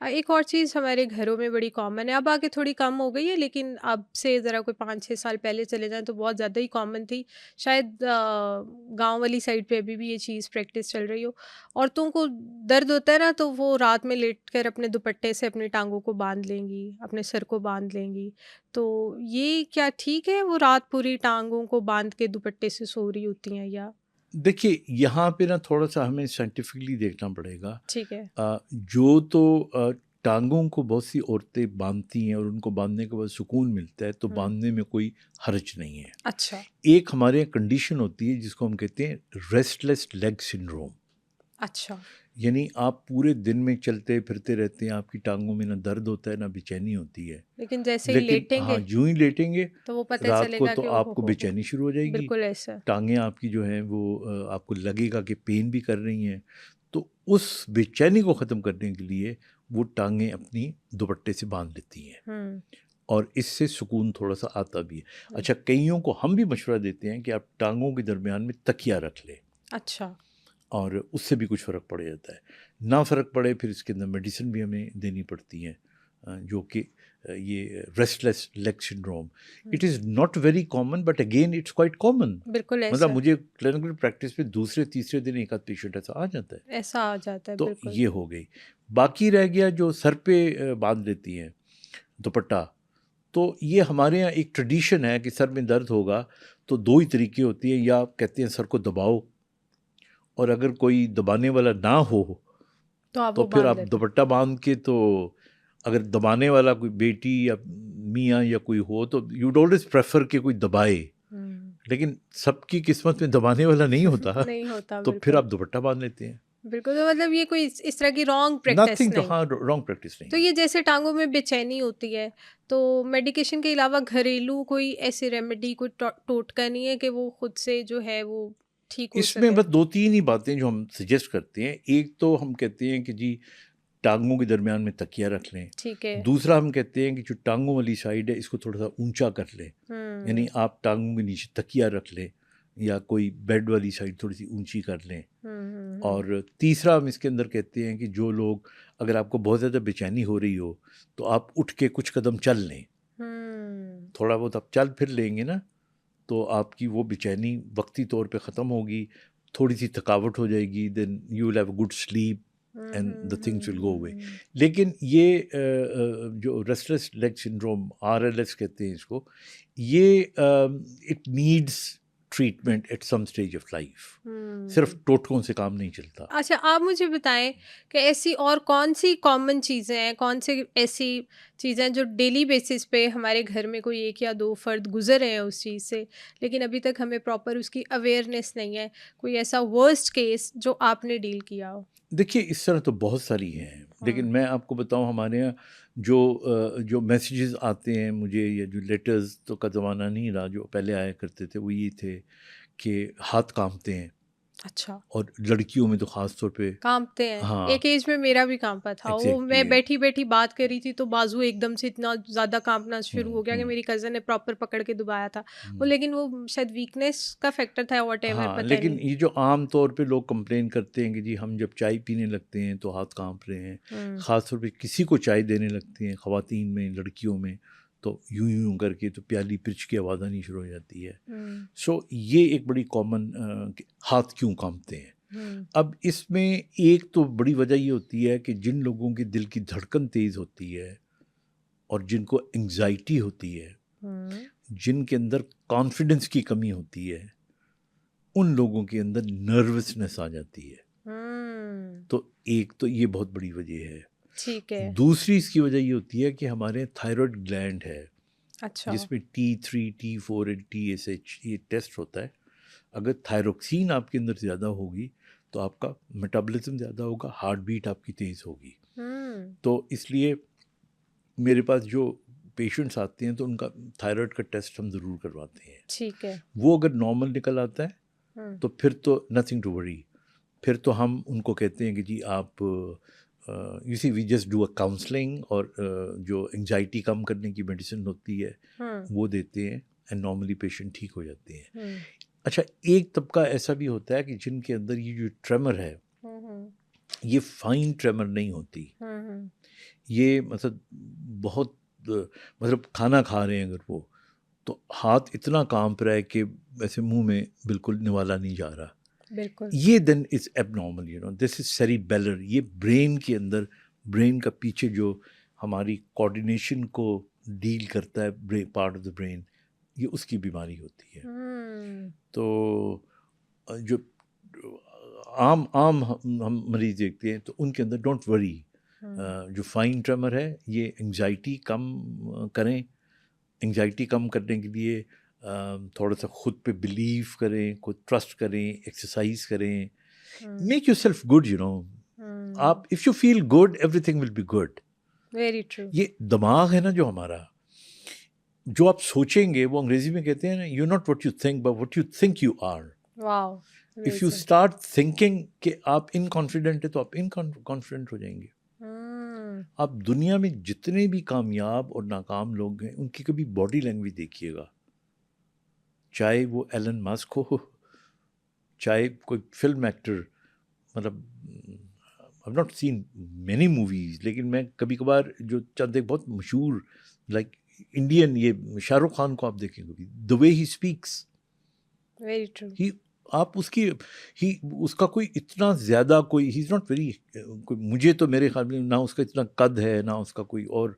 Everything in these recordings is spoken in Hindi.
एक और चीज़ हमारे घरों में बड़ी कॉमन है, अब आके थोड़ी कम हो गई है, लेकिन अब से ज़रा कोई 5-6 साल पहले चले जाएँ तो बहुत ज़्यादा ही कॉमन थी। शायद गाँव वाली साइड पे अभी भी ये चीज़ प्रैक्टिस चल रही हो। औरतों को दर्द होता है ना, तो वो रात में लेटकर अपने दुपट्टे से अपनी टाँगों को बाँध लेंगी, अपने सर को बाँध लेंगी। तो ये क्या ठीक है, वो रात पूरी टाँगों को बाँध के दुपट्टे से सो रही होती हैं या? देखिए, यहाँ पे ना थोड़ा-सा हमें साइंटिफिकली देखना पड़ेगा। ठीक है। जो तो टाँगों को बहुत सी औरतें बाँधती हैं और उनको बाँधने के बाद सुकून मिलता है, तो हुँ। बाँधने में कोई हर्ज नहीं है। अच्छा। एक हमारे यहाँ कंडीशन होती है जिसको हम कहते हैं रेस्टलेस लेग सिंड्रोम। अच्छा। यानी आप पूरे दिन में चलते-फिरते रहते हैं, आपकी टाँगों में ना दर्द होता है, ना बेचैनी होती है। लेकिन जैसे ही लेकिन हाँ, लेटेंगे यूँ ही लेटेंगे, तो वो पता रात को चलेगा तो कि ओहो आपको हो! बेचैनी शुरू हो जाएगी। बिल्कुल ऐसा। टाँगें आपकी जो हैं वो आपको लगेगा कि पेन भी कर रही हैं। तो उस बेचैनी को ख़त्म करने के लिए वो टाँगें अपनी दुपट्टे से बाँध लेती हैं हुँ, और इससे सुकून थोड़ा-सा आता भी है। हुँ। अच्छा, कइयों को हम भी मशवरा देते हैं कि आप टाँगों के दरमियान में तकिया रख लें अच्छा। और उससे भी कुछ फ़र्क पड़ जाता है। ना फ़र्क पड़े फिर इसके अंदर मेडिसिन भी हमें देनी पड़ती है, जो कि ये restless leg syndrome. Hmm. It is not very common but again it's quite common. बिल्कुल मतलब ऐसा, मुझे क्लिनिकल प्रैक्टिस में दूसरे तीसरे दिन एक आध पेशेंट ऐसा आ जाता है। ऐसा आ जाता है तो बिल्कुल। ये हो गई। बाकी रह गया जो सर पे बाँध लेती हैं दुपट्टा, तो ये हमारे यहाँ एक ट्रेडिशन है कि सर में दर्द होगा तो 2 ही तरीके होती हैं, या आप कहते हैं सर को दबाओ, और अगर कोई दबाने वाला ना हो तो आप तो वो फिर बाँध आप लेते हैं। दुपट्टा बाँध के, तो अगर दबाने वाला कोई बेटी या मियाँ या कोई हो तो यू वुड ऑलवेज़ प्रेफ़र कि कोई दबाए। हुँ। लेकिन सबकी किस्मत में दबाने वाला नहीं होता, नहीं होता तो फिर बिल्कुल। आप दुपट्टा बाँध लेते हैं। बिल्कुल, तो मतलब ये कोई इस तरह की रॉन्ग प्रैक्टिस नथिंग, तो नहीं। हाँ, रॉन्ग प्रैक्टिस तो नहीं ये है। जैसे टाँगों में बेचैनी होती है, तो मेडिकेशन के अलावा घरेलू कोई ऐसी रेमेडी, कोई टोटका नहीं है कि वो खुद से जो है वो ठीक हो इसमें सके? बस 2-3 ही बातें जो हम सजेस्ट करते हैं। एक तो हम कहते हैं कि जी, टाँगों के दरमियान में तकिया रख लें। ठीक है। दूसरा हम कहते हैं कि जो टाँगों वाली साइड है इसको थोड़ा-सा ऊँचा कर लें। यानी हुँ। आप टाँगों के नीचे तकिया रख लें, या कोई बेड वाली साइड थोड़ी-सी ऊँची कर लें। हुँ, हुँ, हुँ। और तीसरा हम इसके अंदर कहते हैं कि जो लोग, अगर आपको बहुत ज़्यादा बेचैनी हो रही हो, तो आप उठ के कुछ कदम चल लें। हुँ। थोड़ा बहुत आप चल फिर लेंगे ना, तो आपकी वो बेचैनी वक़्ती तौर पे ख़त्म होगी, थोड़ी-सी थकावट हो जाएगी, then you will have a good sleep hmm, and hmm, the things will go away. Hmm. लेकिन ये जो रेस्टलेस लेग सिंड्रोम, आरएलएस कहते हैं इसको, ये it needs treatment at some stage of life. सिर्फ़ हुँ। टोटकों से काम नहीं चलता। अच्छा, आप मुझे बताएँ कि ऐसी और कौन-सी कॉमन चीज़ें हैं, कौन सी ऐसी चीज़ें हैं जो डेली बेसिस पे हमारे घर में कोई 1 या 2 फ़र्द गुज़र रहे हैं उस चीज़ से, लेकिन अभी तक हमें प्रॉपर उसकी अवेयरनेस नहीं है? कोई ऐसा वर्स्ट केस जो आपने डील किया हो? देखिए, इस तरह तो बहुत सारी हैं, लेकिन हुँ। मैं आपको बताऊँ, हमारे यहाँ जो मैसेजेस आते हैं मुझे, या जो लेटर्स तो का ज़माना नहीं रहा, जो पहले आया करते थे, वो ये थे कि हाथ काँपते हैं, अच्छा। और लड़कियों में तो ख़ास तौर पे। काँपते हैं। हाँ, एक एज में मेरा भी काँपा था। वो मैं एग्ज़ैक्टली। बैठी-बैठी बात कर रही थी तो बाजू एकदम से इतना ज़्यादा काँपना शुरू हुँ, हो गया कि हुँ, मेरी कज़िन ने प्रॉपर पकड़ के दबाया था। वो हुँ। लेकिन वो शायद वीकनेस का फैक्टर था व्हाटएवर, हाँ, पता लेकिन नहीं। ये जो आम तौर पे लोग कंप्लेन करते हैं कि जी, हम जब चाय पीने लगते हैं तो हाथ काँप रहे हैं, हुँ, ख़ास तौर पे किसी को चाय देने लगते हैं, ख़वातीन में, लड़कियों में, तो यूँ-यूँ करके तो प्याली पिच की आवाज़ आनी शुरू हो जाती है। हुँ, सो ये एक बड़ी कॉमन कि हाथ क्यों काँपते हैं। हुँ, अब इसमें एक तो बड़ी वजह ये होती है कि जिन लोगों के दिल की धड़कन तेज़ होती है और जिनको एंग्ज़ायटी होती है, हुँ, जिनके अंदर कॉन्फिडेंस की कमी होती है, उन लोगों के अंदर नर्वसनेस आ जाती है। हुँ। तो एक तो ये बहुत बड़ी वजह है। ठीक है। दूसरी इसकी वजह ये होती है कि हमारे थायरॉइड ग्लैंड है, अच्छा। जिसमें T3, T4 एंड TSH ये टेस्ट होता है। अगर थायरोक्सिन आपके अंदर ज़्यादा होगी, तो आपका मेटाबॉलिज्म ज़्यादा होगा, हार्ट बीट आपकी तेज़ होगी। हुँ, तो इसलिए मेरे पास जो पेशेंट्स आते हैं तो उनका थायरॉइड का टेस्ट हम ज़रूर करवाते हैं। ठीक है। वो अगर नॉर्मल निकल आता है हुँ, तो फिर तो नथिंग टू वरी। फिर तो हम उनको कहते हैं कि जी, आप you see we just do a counselling, और जो एंजाइटी कम करने की मेडिसिन होती है हुँ, वो देते हैं, एंड नॉर्मली पेशेंट ठीक हो जाते हैं। हुँ, अच्छा, एक तबका ऐसा भी होता है कि जिनके अंदर ये जो ट्रेमर है, हुँ, हुँ, ये फाइन ट्रेमर नहीं होती, हुँ, हुँ। ये मतलब बहुत मतलब खाना खा रहे हैं अगर वो, तो हाथ इतना कांप रहा है कि वैसे मुंह में बिल्कुल निवाला नहीं जा रहा, बिल्कुल। ये then is abnormal, you know, this is cerebellar, ये ब्रेन के अंदर, ब्रेन का पीछे जो हमारी कोऑर्डिनेशन को डील करता है पार्ट ऑफ द ब्रेन, ये उसकी बीमारी होती है। तो जो आम आम हम मरीज देखते हैं तो उनके अंदर डोंट वरी, जो फाइन ट्रेमर है ये एंजाइटी कम करें, एंजाइटी कम करने के लिए थोड़ा सा खुद पे बिलीव करें, खुद ट्रस्ट करें, एक्सरसाइज करें, make yourself good, you know, आप if you feel good everything will be good. Very true. ये दिमाग है ना जो हमारा, जो आप सोचेंगे वो अंग्रेजी में कहते हैं ना, you not what you think but what you think you are. Wow, if you start thinking कि आप इनकॉन्फिडेंट है तो आप इनकॉन्फिडेंट हो जाएंगे। आप दुनिया में जितने भी कामयाब और नाकाम लोग हैं उनकी कभी बॉडी लैंग्वेज देखिएगा, चाहे वो एलन मस्क हो, चाहे कोई फिल्म एक्टर, मतलब I have not seen many movies, लेकिन मैं कभी कभार जो चंद एक बहुत मशहूर लाइक इंडियन, ये शाहरुख खान को आप देखें कभी, the way he speaks, very true. ही आप उसकी ही उसका कोई इतना ज़्यादा कोई ही इज़ नॉट वेरी, कोई मुझे तो मेरे ख्याल में ना उसका इतना कद है, ना उसका कोई और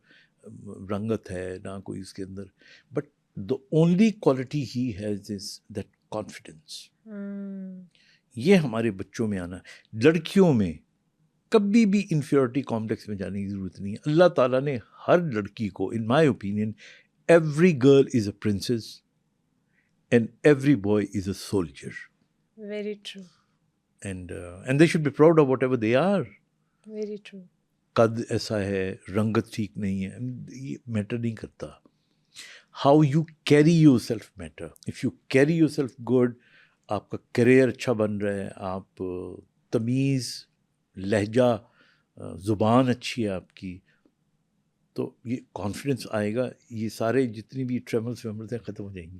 रंगत है, ना कोई उसके अंदर, but the only quality he has is that confidence. ये हमारे बच्चों में आना, लड़कियों में कभी भी इंफीरियरिटी कॉम्प्लेक्स में जाने की ज़रूरत नहीं है। अल्लाह ताला ने हर लड़की को, in my opinion, every girl is a princess and every boy is a soldier, very true. and they should be proud of whatever they are. Very true. कद ऐसा है, रंगत ठीक नहीं है, ये मैटर नहीं करता, how you carry your self matter. If you carry your self good, आपका करियर अच्छा बन रहा है, आप तमीज़, लहजा, ज़ुबान अच्छी है आपकी, तो ये कॉन्फिडेंस आएगा, ये सारे जितनी भी ट्रेमल्स वेमल्स हैं ख़त्म हो जाएंगी।